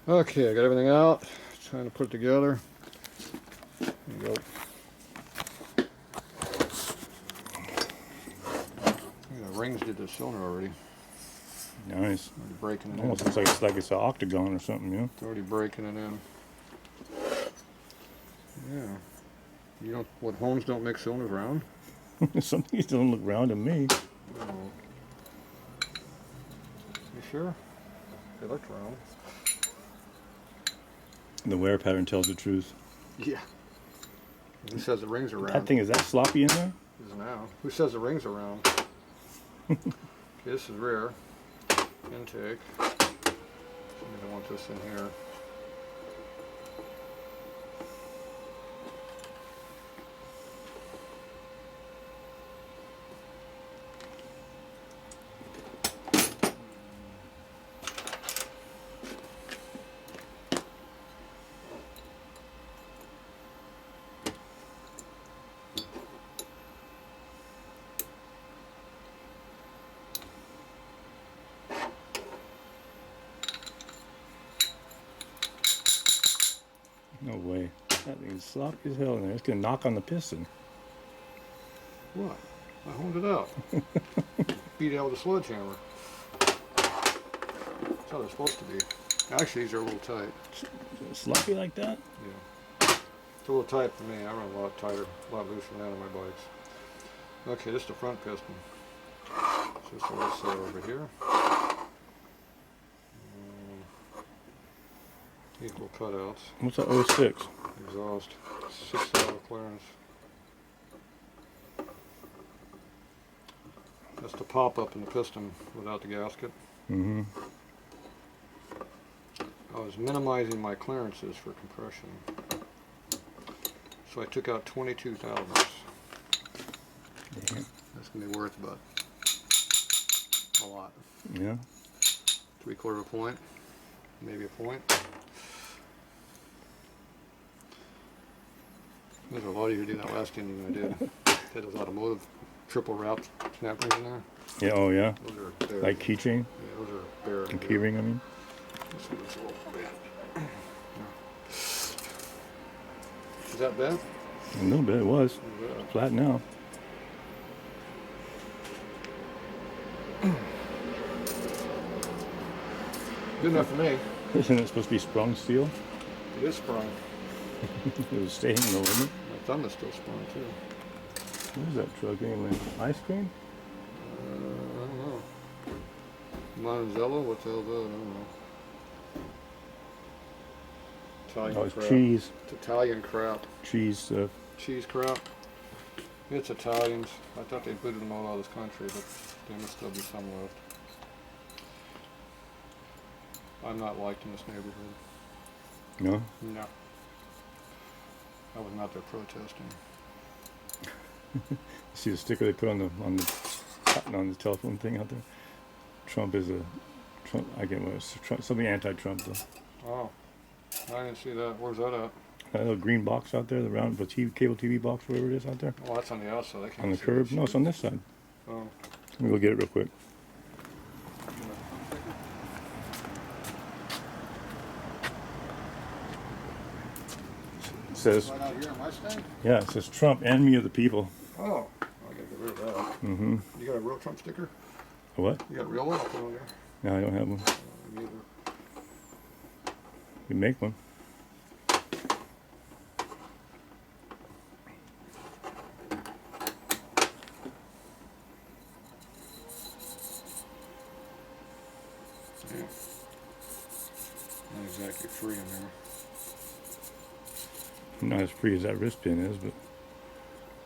Okay, I got everything out. Trying to put it together. There you go. Yeah, the rings did the cylinder already. Nice. Already breaking it Almost in. looks like it's an octagon or something, you know? It's already breaking it in. Yeah. You don't. What, homes don't make cylinders round? Some things don't look round to me. Oh. You sure? They look round. The wear pattern tells the truth. Yeah. Who says the rings are round? That thing, is that sloppy in there? It is now. Who says the rings are round? Okay, this is rear. Intake. I want this in here. No way. That thing's sloppy as hell in there. It's going to knock on the piston. What? I honed it out. Beat it out with a sledgehammer. That's how they're supposed to be. Actually, these are a little tight. Sloppy like that? Yeah. It's a little tight for me. I run a lot tighter, a lot looser than that on my bikes. Okay, this is the front piston. So this will set over here. Equal cutouts. What's that 06? Exhaust. 6 clearance. That's the pop-up in the piston without the gasket. Mm-hmm. I was minimizing my clearances for compression. So I took out 22 thousandths. Yeah. That's going to be worth about a lot. Yeah. 3/4 of a point. Maybe a point. There's a lot easier to do that last ending than I did. Had those automotive triple wrapped snap rings in there. Yeah, oh yeah. Those are bare. Like keychain? Yeah, those are bare. And key ring, I mean. This one's a little bent. Is that bent? A little bit, it was. Yeah. Flat now. Good enough for me. Isn't it supposed to be sprung steel? It is sprung. It was staying though, wasn't it? My thumb is still sprung too. What is that truck anyway? Ice cream? I don't know. Monzello? What the hell is that? I don't know. Italian Oh, it's crap. cheese. It's Italian crap. Cheese stuff. Cheese crap. It's Italians. I thought they booted them all out of this country, but there must still be some left. I'm not liked in this neighborhood. No? No. I was not there protesting. See the sticker they put on the telephone thing out there? Trump is a Trump. I get what it's Trump, something anti-Trump though. Oh, I didn't see that. Where's that at? That little green box out there, the round, the cable TV box, whatever it is out there. Oh, that's on the outside. I can't On the see curb? that No, it's shit. on this side. Oh. Let me go get it real quick. It says, Right out here in Mustang? yeah, it says Trump, enemy of the people. Oh, I gotta get rid of that. Mm-hmm. You got a real Trump sticker? A what? You got a real one? I'll put it on there. No, I don't have one. Neither. You make one. Yeah. Not exactly free in there. Not as free as that wrist pin is, but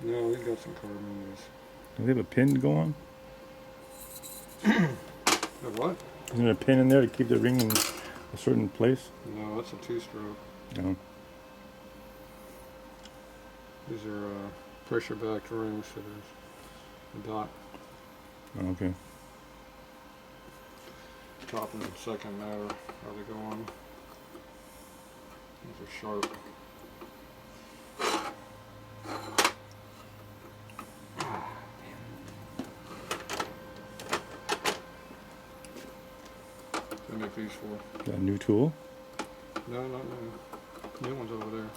No, we've got some carbon in this. do they have a pin to go on? The what? Isn't there a pin in there to keep the ring in a certain place? No, that's a two-stroke. No. These are pressure-backed rings, so there's a dot. Oh, okay. Top and second matter how they go on. These are sharp. What do I make these for? Got a new tool. No, not new. New one's over there.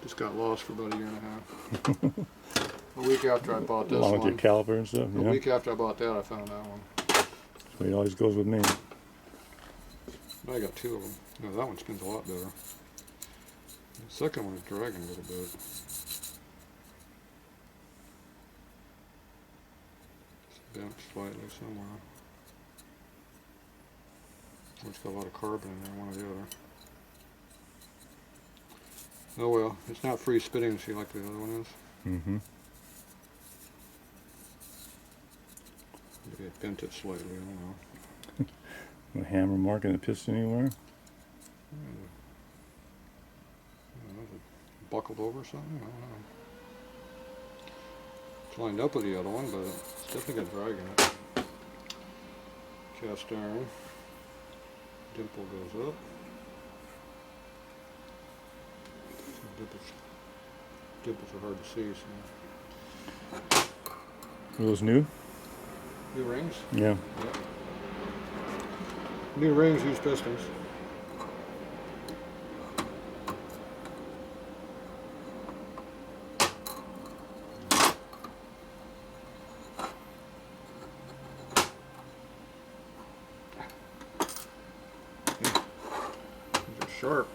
Just got lost for about a year and a half. A week after I bought this Along with your one. caliper and stuff. A Yeah. week after I bought that, I found that one. That's the way it always goes with me. I got two of them. No, that one spins a lot better. The second one is dragging a little bit. It's bent slightly somewhere. It's got a lot of carbon in there, one or the other. Oh well, it's not free spinning, see, like the other one is. Mm-hmm. Maybe it bent it slightly, I don't know. A hammer marking the piston anywhere? I don't know, is it buckled over or something? I don't know. It's lined up with the other one, but it's definitely got drag in it. Cast iron. Dimple goes up. Dimples are hard to see. So. Are those new? New rings? Yeah. Yep. New rings use pistons. These are sharp.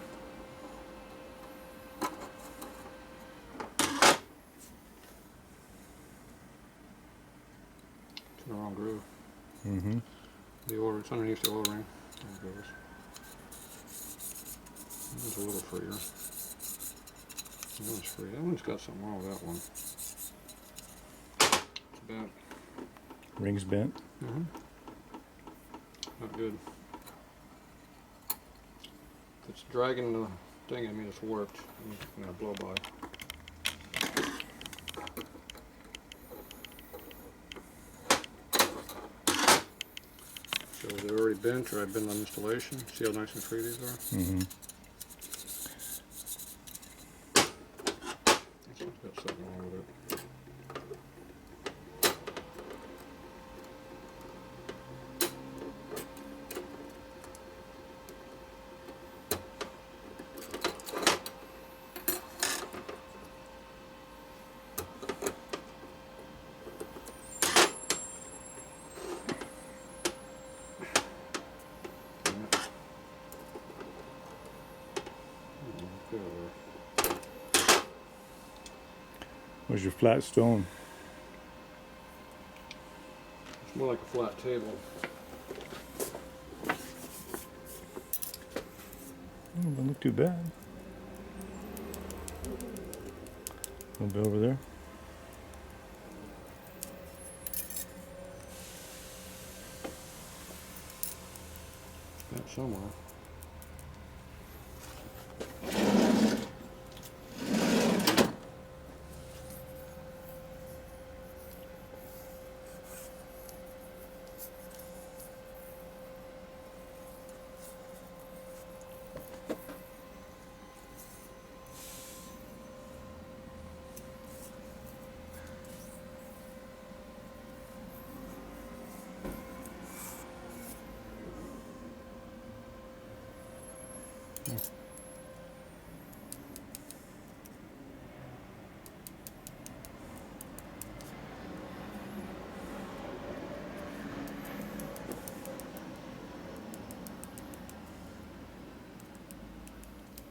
It's in the wrong groove. Mm-hmm. The oil, it's underneath the oil ring. There it goes. That one's a little freer. That one's free. That one's got something wrong with that one. It's bent. Rings bent. Mm-hmm. Not good. If it's dragging the thing, I mean it's warped. I'm gonna blow by. So is it already bent, or I've been on installation? See how nice and free these are? Mm-hmm. This one's got something wrong with it. Where's your flat stone? It's more like a flat table. Doesn't look too bad. A little bit over there. Bent somewhere.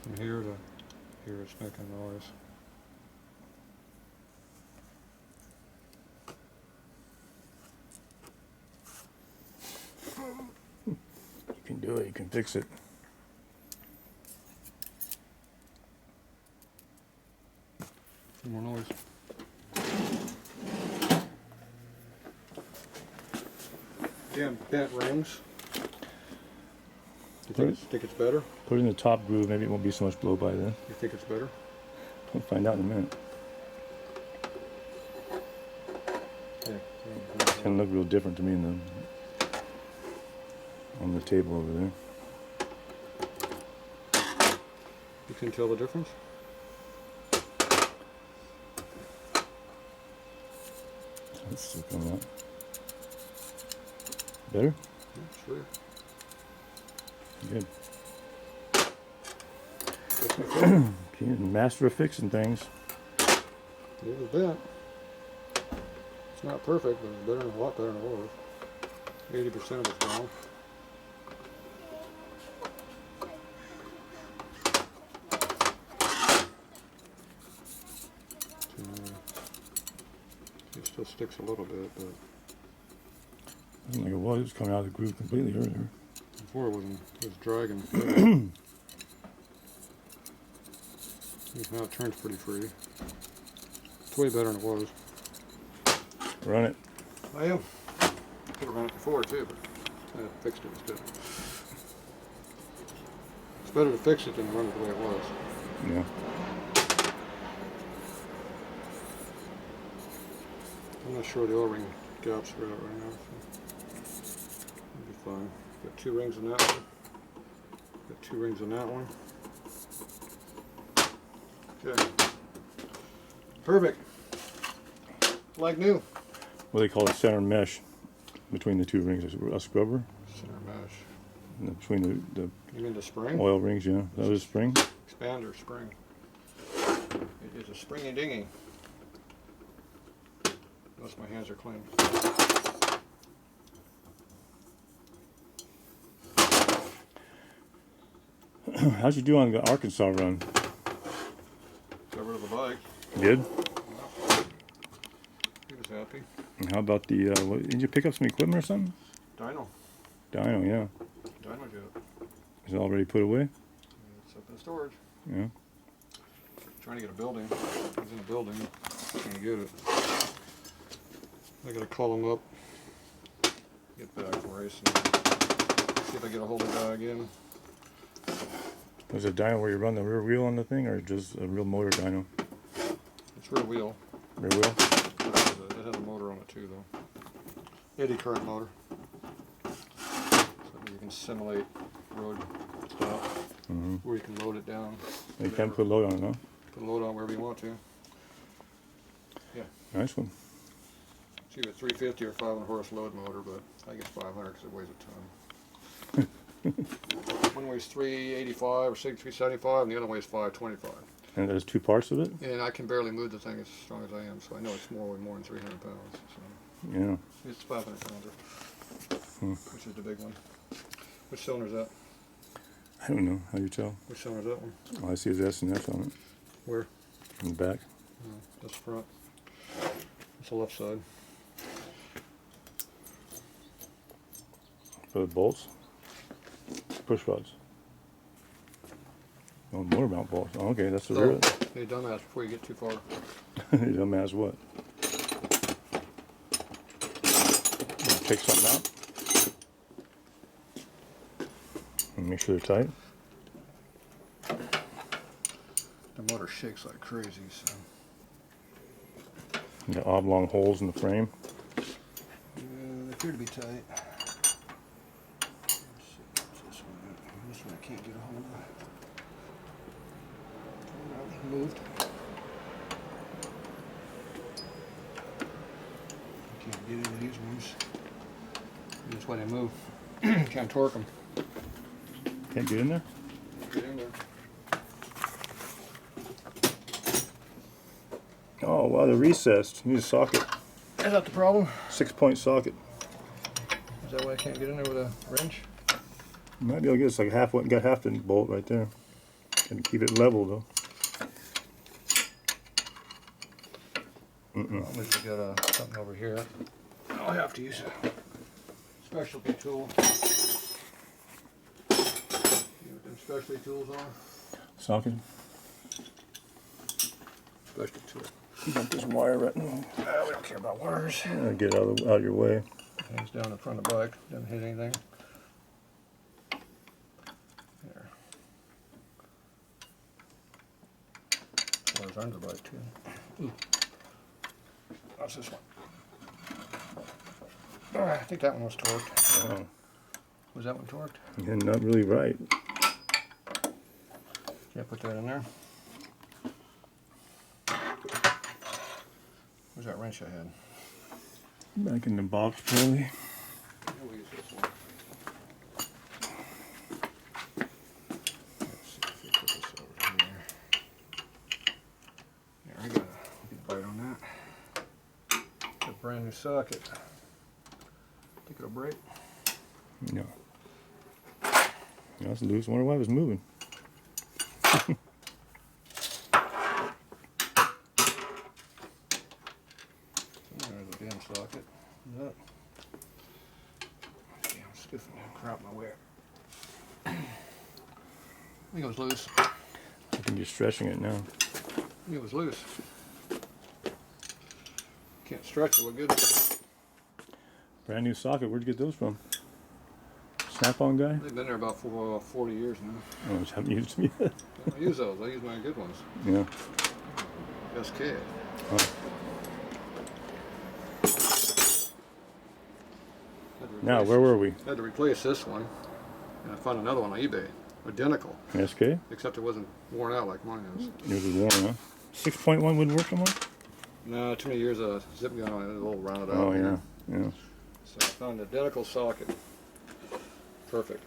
From here to here it's making noise. You can do it. You can fix it. Some more noise. Again, bent rings. You think it's better? Put it in the top groove. Maybe it won't be so much blow by then. You think it's better? We'll find out in a minute. Yeah. It's gonna look real different to me on the table over there. You can tell the difference? That's still coming out. Better? Yeah, sure. Good. Master of fixing things. It was bent. It's not perfect, but it's better than a lot better than it was. 80% of it's gone. It still sticks a little bit, but Like it was coming out of the groove completely earlier. before it was dragging. Now it turns pretty free. It's way better than it was. Run it. I am. Could have run it before too, but I fixed it instead. It's better to fix it than run it the way it was. Yeah. I'm not sure the O-ring gaps are out right now. So it'll be fine. Got 2 rings in that one. Got 2 rings in that one. Okay. Perfect. Like new. What they call a center mesh between the 2 rings. A scrubber. Center mesh. And between the You mean the spring? oil rings, yeah. That was a spring. Expander spring. It is a springy dingy. Unless my hands are clean. How'd you do on the Arkansas run? Got rid of the bike. Did? He was happy. And how about the, did you pick up some equipment or something? Dyno. Dyno, yeah. Dyno jet. Is it already put away? It's up in storage. Yeah. Trying to get a building. He's in a building. Can't get it. I gotta call him up. Get back to racing. See if I get a hold of the guy again. Was it dyno where you run the rear wheel on the thing, or just a real motor dyno? It's rear wheel. Rear wheel? It has a motor on it too, though. Eddy current motor. So you can simulate road stuff. Or you can load it down. You can put a load on it, huh? Put a load on wherever you want to. Yeah. Nice one. It's either 350 or 500 horse load motor, but I guess 500 because it weighs a ton. One weighs 385 or 375, and the other weighs 525. And there's 2 parts of it? And I can barely move the thing as strong as I am, so I know it's more than 300 pounds. So Yeah. it's 500 pounder, which is the big one. Which cylinder is that? I don't know. How do you tell? Which cylinder is that one? All I see is S and S on it. Where? In the back. Oh, that's front. That's the left side. For the bolts? Push rods. Oh, motor mount bolts. Oh, okay, that's the So, rear. hey, dumbass, before you get too far. Dumbass what? Take something out. And make sure they're tight. The motor shakes like crazy, so. You got oblong holes in the frame. Yeah, they appear to be tight. Let's see, what's this one? This one I can't get a hold of. No, moved. Can't get into these ones. That's why they move. Can't torque them. Can't get in there? Get in there. Oh, wow, they're recessed. You need a socket. Is that the problem? 6-point socket. Is that why I can't get in there with a wrench? You might be able to get it's like half one, got half the bolt right there. And keep it level though. At least I got something over here. I'll have to use a specialty tool. You know what them specialty tools are? Socket. Specialty tool. You got this wire right now. We don't care about wires. Get out of your way. Hangs down in front of the bike. Doesn't hit anything. There. Wires under the bike too. Ooh. What's this one? I think that one was torqued. Oh. Was that one torqued? Yeah, not really right. Can't put that in there. Where's that wrench I had? Back in the box probably. We'll use this one. Let's see if we put this over here. brand new socket. Think it'll break? No. That's loose. I wonder why it was moving. There's a damn socket. Look. Damn stiff and crap my way. I think it was loose. I think you're stretching it now. I think it was loose. Can't stretch it, what good? Brand new socket. Where'd you get those from? Snap-on guy? They've been there about 40 years now. Oh, just haven't used them yet. I use those. I use my good ones. Yeah. SK. Oh. Now, where were we? I had to replace this one, and I found another one on eBay, identical, SK? except it wasn't worn out like mine is. Yours was worn, huh? 6.1 wouldn't work no more? No, too many years of zip gun on it, it was all rounded out. Oh, yeah. Yeah. So I found an identical socket. Perfect.